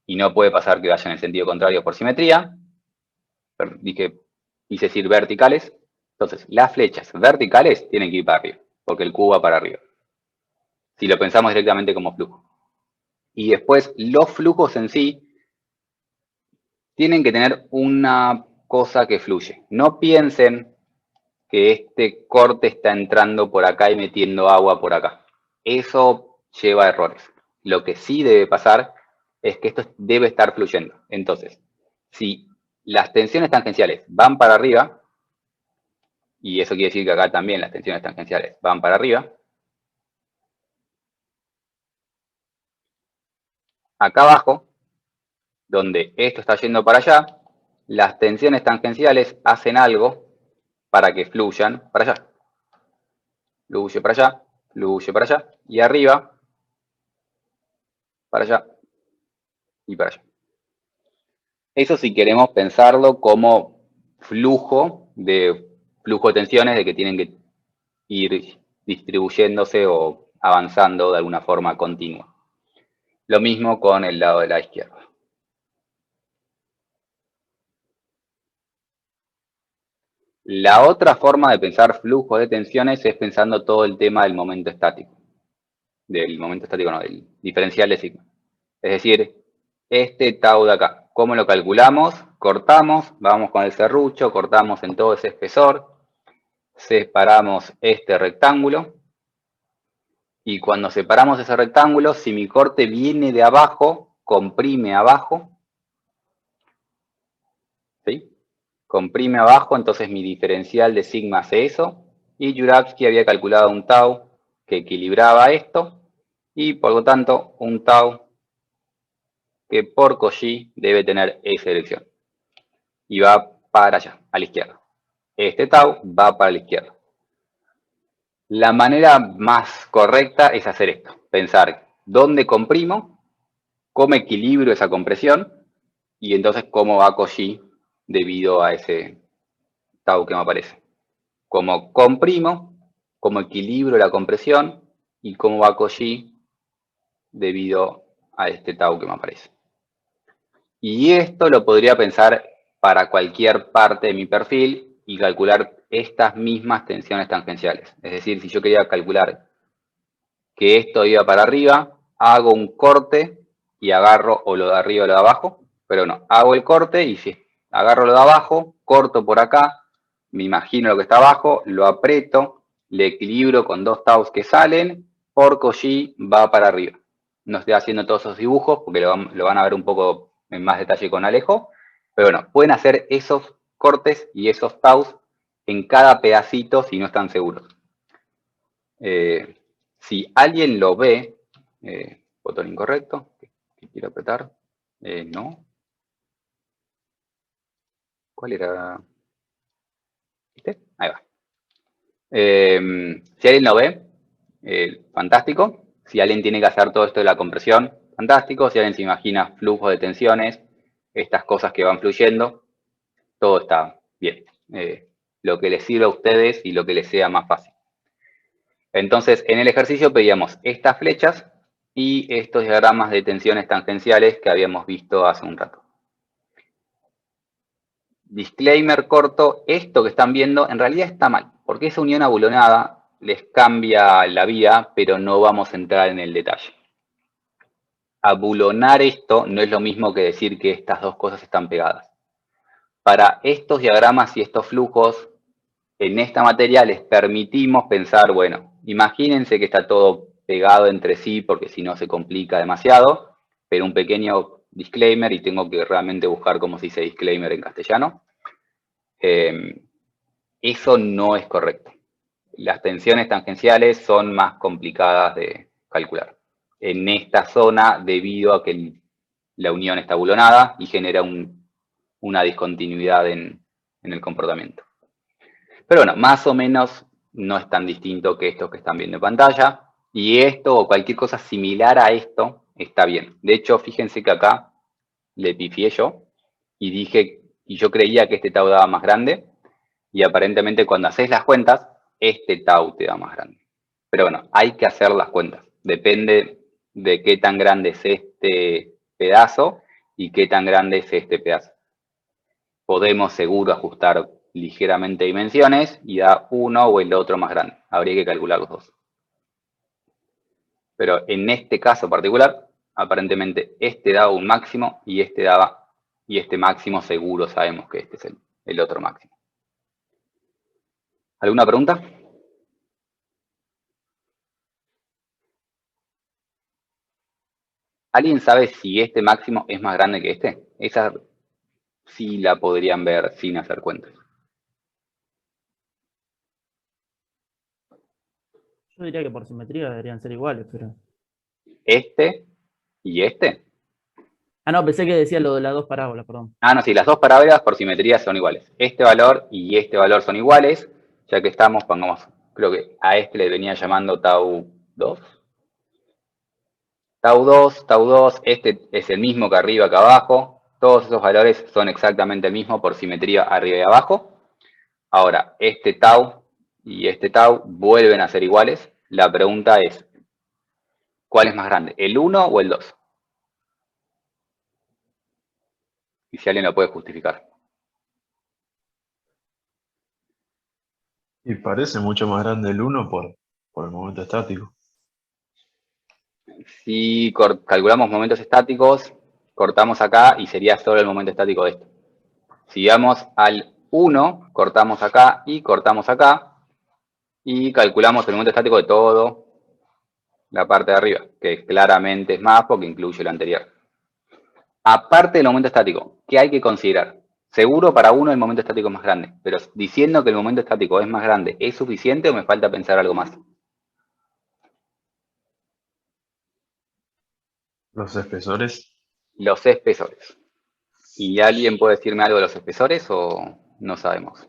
y no puede pasar que vayan en el sentido contrario por simetría. Dije, quise decir verticales. Entonces, las flechas verticales tienen que ir para arriba, porque el Q va para arriba. Si lo pensamos directamente como flujo. Y después, los flujos en sí tienen que tener una cosa que fluye. No piensen que este corte está entrando por acá y metiendo agua por acá. Eso lleva a errores. Lo que sí debe pasar es que esto debe estar fluyendo. Entonces, si las tensiones tangenciales van para arriba, y eso quiere decir que acá también las tensiones tangenciales van para arriba, acá abajo, donde esto está yendo para allá, las tensiones tangenciales hacen algo para que fluyan para allá. Fluye para allá, fluye para allá, y arriba, para allá y para allá. Eso si queremos pensarlo como flujo de tensiones de que tienen que ir distribuyéndose o avanzando de alguna forma continua. Lo mismo con el lado de la izquierda. La otra forma de pensar flujo de tensiones es pensando todo el tema del momento estático. Del momento estático, no, del diferencial de sigma. Es decir, este tau de acá. ¿Cómo lo calculamos? Cortamos, vamos con el serrucho, cortamos en todo ese espesor, separamos este rectángulo, y cuando separamos ese rectángulo, si mi corte viene de abajo, comprime abajo, ¿sí? Comprime abajo, entonces mi diferencial de sigma hace eso, y Juravsky había calculado un tau que equilibraba esto, y por lo tanto un tau que por Cauchy debe tener esa dirección, y va para allá, a la izquierda. Este tau va para la izquierda. La manera más correcta es hacer esto, pensar dónde comprimo, cómo equilibro esa compresión, y entonces cómo va Cauchy debido a ese tau que me aparece. Cómo comprimo, cómo equilibro la compresión y cómo va Cauchy debido a este tau que me aparece. Y esto lo podría pensar para cualquier parte de mi perfil y calcular estas mismas tensiones tangenciales. Es decir, si yo quería calcular que esto iba para arriba, hago un corte y agarro o lo de arriba o lo de abajo, pero no, hago el corte y si agarro lo de abajo, corto por acá, me imagino lo que está abajo, lo aprieto, le equilibro con dos taus que salen, por Cauchy va para arriba. No estoy haciendo todos esos dibujos porque lo van a ver un poco en más detalle con Alejo, pero bueno, pueden hacer esos cortes y esos taus en cada pedacito si no están seguros. Si alguien lo ve, botón incorrecto, que quiero apretar, no. ¿Cuál era? ¿Viste? Ahí va. Si alguien lo ve, fantástico. Si alguien tiene que hacer todo esto de la compresión, fantástico. Si alguien se imagina flujos de tensiones, estas cosas que van fluyendo, todo está bien. Lo que les sirva a ustedes y lo que les sea más fácil. Entonces, en el ejercicio pedíamos estas flechas y estos diagramas de tensiones tangenciales que habíamos visto hace un rato. Disclaimer corto, esto que están viendo en realidad está mal, porque esa unión abulonada les cambia la vida, pero no vamos a entrar en el detalle. Abulonar esto no es lo mismo que decir que estas dos cosas están pegadas. Para estos diagramas y estos flujos, en esta materia les permitimos pensar, bueno, imagínense que está todo pegado entre sí porque si no se complica demasiado, pero un pequeño disclaimer, y tengo que realmente buscar cómo se dice disclaimer en castellano. Eso no es correcto. Las tensiones tangenciales son más complicadas de calcular en esta zona debido a que la unión está abulonada y genera una discontinuidad en el comportamiento. Pero bueno, más o menos no es tan distinto que esto que están viendo en pantalla. Y esto o cualquier cosa similar a esto está bien. De hecho, fíjense que acá le pifié yo y dije, y yo creía que este tau daba más grande. Y aparentemente cuando haces las cuentas, este tau te da más grande. Pero bueno, hay que hacer las cuentas. Depende de qué tan grande es este pedazo y qué tan grande es este pedazo. Podemos seguro ajustar ligeramente dimensiones y da uno o el otro más grande. Habría que calcular los dos. Pero en este caso particular, aparentemente este daba un máximo y este daba, y este máximo seguro sabemos que este es el otro máximo. ¿Alguna pregunta? ¿Alguien sabe si este máximo es más grande que este? Esa sí la podrían ver sin hacer cuentas. Yo diría que por simetría deberían ser iguales, pero... Este y este. Ah, no, pensé que decía lo de las dos parábolas, perdón. Ah, no, sí, las dos parábolas por simetría son iguales. Este valor y este valor son iguales, ya que estamos, pongamos, creo que a este le venía llamando tau 2. Tau 2, tau 2, este es el mismo que arriba que abajo. Todos esos valores son exactamente el mismo por simetría arriba y abajo. Ahora, este tau y este tau vuelven a ser iguales. La pregunta es, ¿cuál es más grande, el 1 o el 2? Y si alguien lo puede justificar. Y parece mucho más grande el 1 por el momento estático. Si calculamos momentos estáticos, cortamos acá y sería solo el momento estático de esto. Si vamos al 1, cortamos acá y cortamos acá y calculamos el momento estático de todo la parte de arriba, que claramente es más porque incluye lo anterior. Aparte del momento estático, ¿qué hay que considerar? Seguro para uno el momento estático es más grande, pero diciendo que el momento estático es más grande, ¿es suficiente o me falta pensar algo más? Los espesores. Los espesores. ¿Y alguien puede decirme algo de los espesores o no sabemos?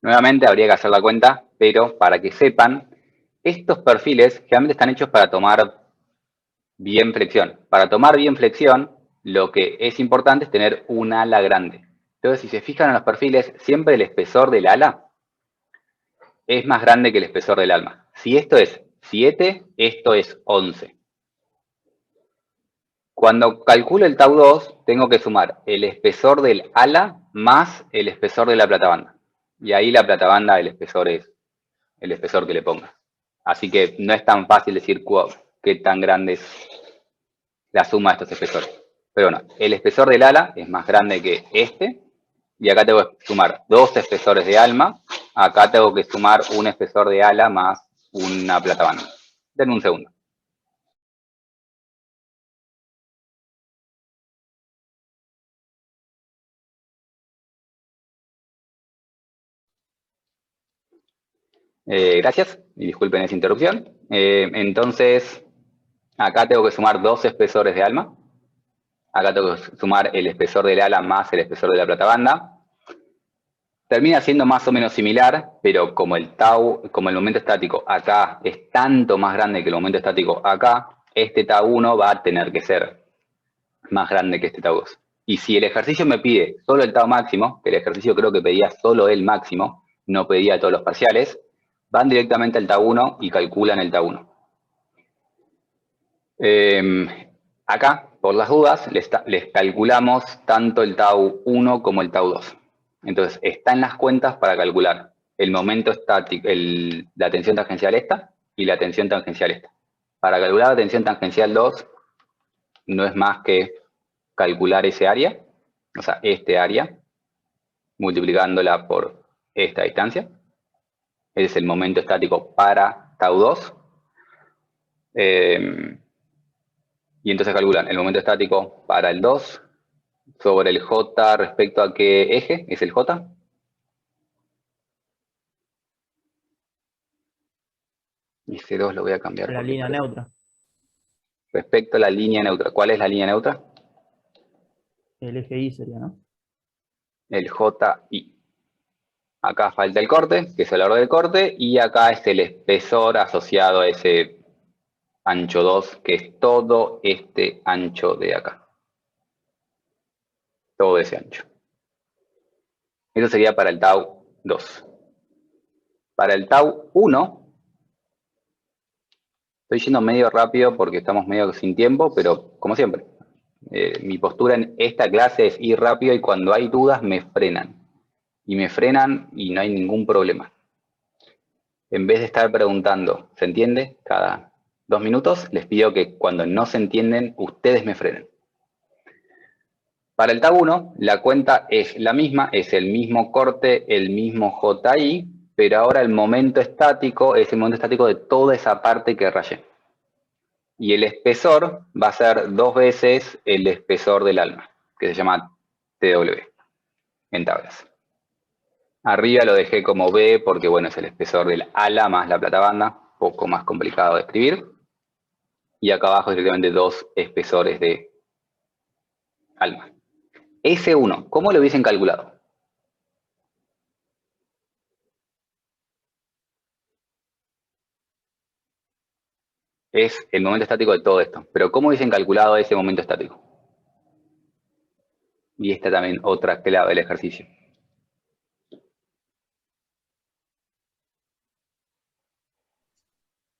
Nuevamente habría que hacer la cuenta, pero para que sepan, estos perfiles generalmente están hechos para tomar bien flexión. Para tomar bien flexión, lo que es importante es tener un ala grande. Entonces, si se fijan en los perfiles, siempre el espesor del ala es más grande que el espesor del alma. Si esto es 7, esto es 11. Cuando calculo el tau 2, tengo que sumar el espesor del ala más el espesor de la platabanda. Y ahí la platabanda, el espesor es el espesor que le ponga. Así que no es tan fácil decir qué tan grande es la suma de estos espesores. Pero bueno, el espesor del ala es más grande que este. Y acá tengo que sumar dos espesores de alma. Acá tengo que sumar un espesor de ala más una platabanda. Denme un segundo. Gracias y disculpen esa interrupción. Entonces, Acá tengo que sumar 2 espesores de ALMA. Acá tengo que sumar el espesor del ala más el espesor de la platabanda. Termina siendo más o menos similar, pero como el momento estático acá es tanto más grande que el momento estático acá, este tau 1 va a tener que ser más grande que este tau 2. Y si el ejercicio me pide solo el tau máximo, que el ejercicio creo que pedía solo el máximo, no pedía todos los parciales, van directamente al tau 1 y calculan el tau 1. Acá, por las dudas, les calculamos tanto el tau 1 como el tau 2. Entonces, está en las cuentas para calcular el momento estático, la tensión tangencial esta y la tensión tangencial esta. Para calcular la tensión tangencial 2, no es más que calcular ese área, o sea, este área, multiplicándola por esta distancia. Ese es el momento estático para tau 2. Y entonces calculan el momento estático para el 2 sobre el J respecto a qué eje es el J. Y ese 2 lo voy a cambiar. La línea neutra. Respecto a la línea neutra. ¿Cuál es la línea neutra? El eje Y sería, ¿no? El JI. Acá falta el corte, que es el valor del corte, y acá es el espesor asociado a ese ancho 2, que es todo este ancho de acá. Todo ese ancho. Eso sería para el tau 2. Para el tau 1, estoy yendo medio rápido porque estamos medio sin tiempo, pero como siempre, mi postura en esta clase es ir rápido y cuando hay dudas me frenan. Y me frenan y no hay ningún problema. En vez de estar preguntando, ¿se entiende? Cada 2 minutos, les pido que cuando no se entienden, ustedes me frenen. Para el tau 1, la cuenta es la misma, es el mismo corte, el mismo JI, pero ahora el momento estático es el momento estático de toda esa parte que rayé. Y el espesor va a ser 2 veces el espesor del alma, que se llama TW, en tablas. Arriba lo dejé como B porque, bueno, es el espesor del ala más la platabanda, poco más complicado de escribir. Y acá abajo directamente 2 espesores de alma. S1, ¿cómo lo hubiesen calculado? Es el momento estático de todo esto. Pero ¿cómo hubiesen calculado ese momento estático? Y esta también otra clave del ejercicio.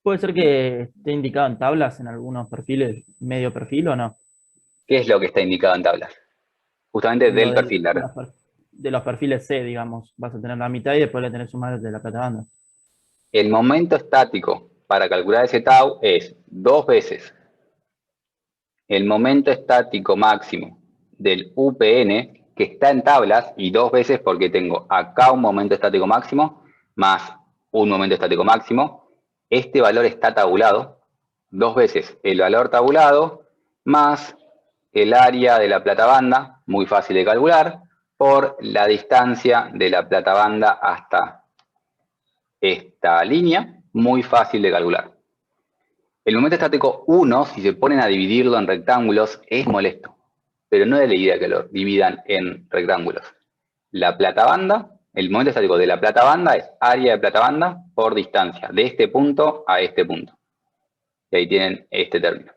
¿Puede ser que esté indicado en tablas en algunos perfiles, medio perfil o no? ¿Qué es lo que está indicado en tablas? Justamente Lo del perfil, la verdad. de los perfiles C, digamos. Vas a tener la mitad y después le tenés sumar de la platabanda. El momento estático para calcular ese tau es 2 veces el momento estático máximo del UPN, que está en tablas, y 2 veces porque tengo acá un momento estático máximo, más un momento estático máximo. Este valor está tabulado, 2 veces el valor tabulado, más el área de la platabanda, muy fácil de calcular, por la distancia de la platabanda hasta esta línea, muy fácil de calcular. El momento estático 1, si se ponen a dividirlo en rectángulos, es molesto, pero no es de la idea que lo dividan en rectángulos. La platabanda, el momento estático de la platabanda es área de platabanda por distancia, de este punto a este punto. Y ahí tienen este término.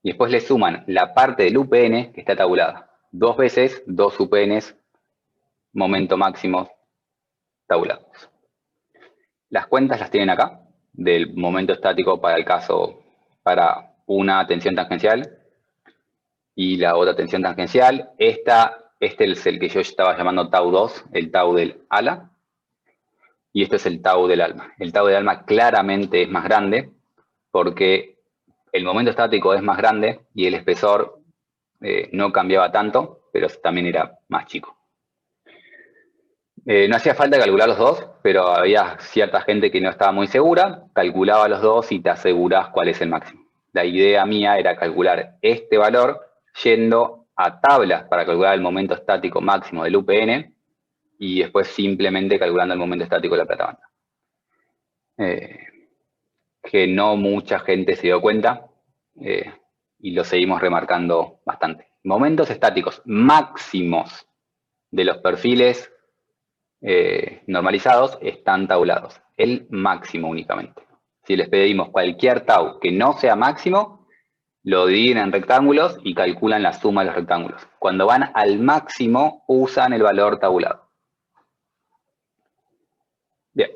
Y después le suman la parte del UPN que está tabulada. 2 veces 2 UPNs, momento máximo tabulados. Las cuentas las tienen acá, del momento estático para el caso, para una tensión tangencial y la otra tensión tangencial. Este es el que yo estaba llamando tau 2, el tau del ala. Y este es el tau del alma. El tau del alma claramente es más grande porque el momento estático es más grande y el espesor no cambiaba tanto, pero también era más chico. No hacía falta calcular los dos, pero había cierta gente que no estaba muy segura, calculaba los dos y te aseguras cuál es el máximo. La idea mía era calcular este valor yendo a tablas para calcular el momento estático máximo del UPN y después simplemente calculando el momento estático de la platabanda. Que no mucha gente se dio cuenta, y lo seguimos remarcando bastante. Momentos estáticos máximos de los perfiles normalizados están tabulados. El máximo únicamente. Si les pedimos cualquier tau que no sea máximo, lo dividen en rectángulos y calculan la suma de los rectángulos. Cuando van al máximo, usan el valor tabulado. Bien,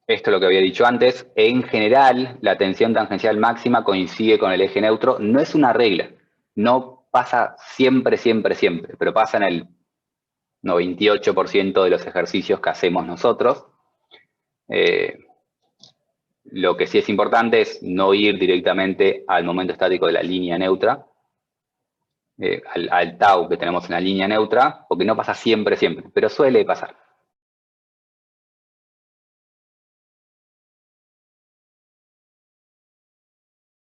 esto es lo que había dicho antes. En general, la tensión tangencial máxima coincide con el eje neutro. No es una regla. No pasa siempre, siempre, siempre, pero pasa en el 98% de los ejercicios que hacemos nosotros. Lo que sí es importante es no ir directamente al momento estático de la línea neutra, al tau que tenemos en la línea neutra, porque no pasa siempre, siempre, pero suele pasar.